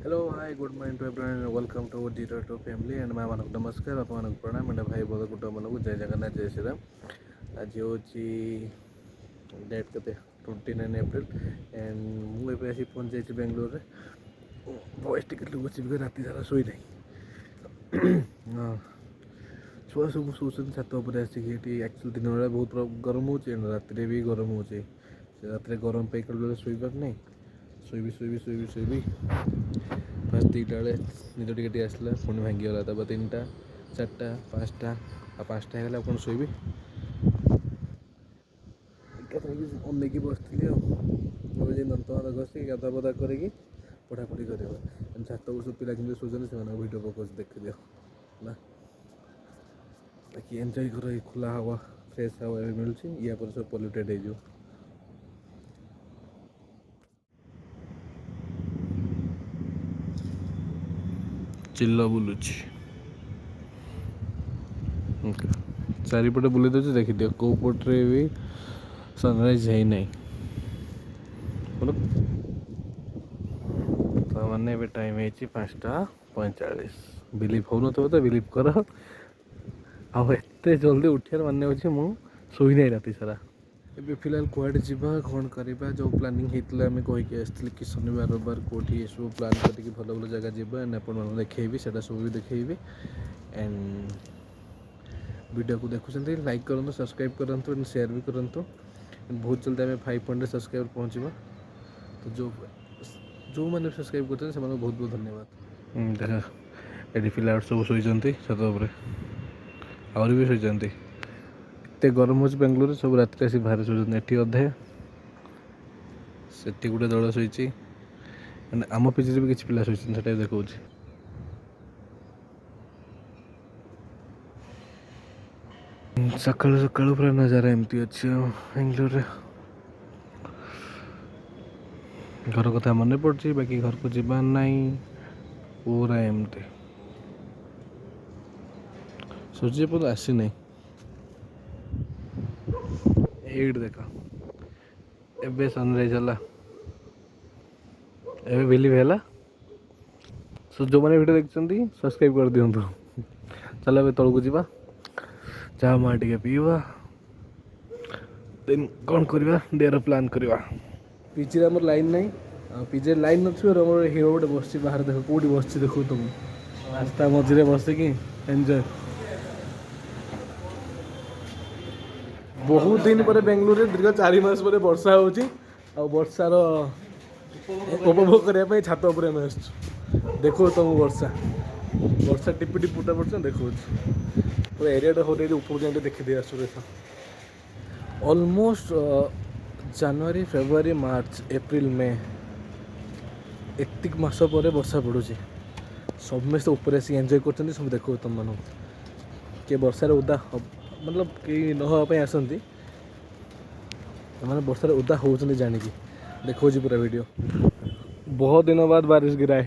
hello hi good morning to everyone welcome to zero to family and मैं मानक नमस्कार आप प्रणाम एंड भाई बहुत कुटुंब मानक जय जगन्नाथ जय श्रीराम आज हूँ डेट के 29 एप्रिल एंड मुझे आसी पहुँच जाइए बेंगलोर वॉइस टिकेट लुच राति सारा शोई ना हाँ छुआ सब शोचन छात आसिक एक्चुअली दिन बेला बहुत गरम हो रात भी गरम हो रात गरम पे कल शोपार नहीं शोबी फास्ट दुईटा बेले निद टे आसला पुणी भांगीगला तापर 3टा 4टा 5टा आ 5टा होगा कौन शोबी अनेक बसती दंतमाद घसी गाधा पदा करी पढ़ापढ़ी कर छात सब पिला कि शोचन से भिडियो पकाच देख दियो ना बाकी एंजॉय कर खुला हवा फ्रेश हवा मिलूँ या पर सब पल्यूटेड हो चिल्ल बुलुची चारिपटे बुले दे देखी दियो कौ पटे भी सनराइज है नहीं तो मैंने भी टाइम है 5:45 बिलीव हो तो बिलीव कर आते जल्दी उठियार मानने अच्छे मु शोई ना राति सारा ए फिलहाल कुआडे जावा कौन करवा जो प्लानिंग होता आम कहीकि आसती कि शनिवार रविवार कौटी ये सब प्लान करके भल भल जगह जावा एंड आप देखी से सब भी देखी एंड वीडियो को देखुं लाइक करूँ सब्सक्राइब करूँ एंड शेयर भी करूँ बहुत जल्दी आम 500 सब्सक्राइबर पहुँचवा तो जो मैंने सब्सक्राइब करते हैं बहुत बहुत धन्यवाद देखा ये पिला सब शोचती छत पर आहरी भी शोचती एत गरम हो बेंगलोर सब रात आसी बाहर शोचती एटी अधे से गोटे दल शोची आम पीछे भी किसी पिला शोचती से देखा सकालू सकालू पूरा नजारा एमती अच्छे बेंगलोर घर कथा मन पड़ी बाकी घर को जीवार ना पूरा एमती सूर्य पद आसी नहीं ये देख एबे सनराइज है एबे बिलीव है जो मैंने वीडियो देखते सब्सक्राइब कर दिंतु चल ए तौक जा चाह माँ टे पीवा देन कौन करवा डेर प्लान करवा पीछे आम लाइन ना पीछे लाइन नमर हिरो गोटे बस बाहर देख कौटी बस देखो तुम रास्ता मझे बसिकी एंजॉय बहुत दिन पर बेंगलोर दीर्घ 4 मास पर वर्षा होर्षार उपभोग करने छात उपर आम आस देखो तुम वर्षा वर्षा टिपी टिपी फुटा पड़ता देखो पूरा एरिया हो ऊपर जाए देखी आस ऑलमोस्ट जनवरी फेब्रुआरी मार्च एप्रिल मे एतिक मास पर वर्षा पड़ू समस्त ऊपर आसिक एंजॉय कर सब देखो तुम मान किए वर्षार उदा मतलब कई नहापी आसती वर्षार उदा होती जानिकी देखो पूरा वीडियो बहुत दिन बाद बारिश गिराए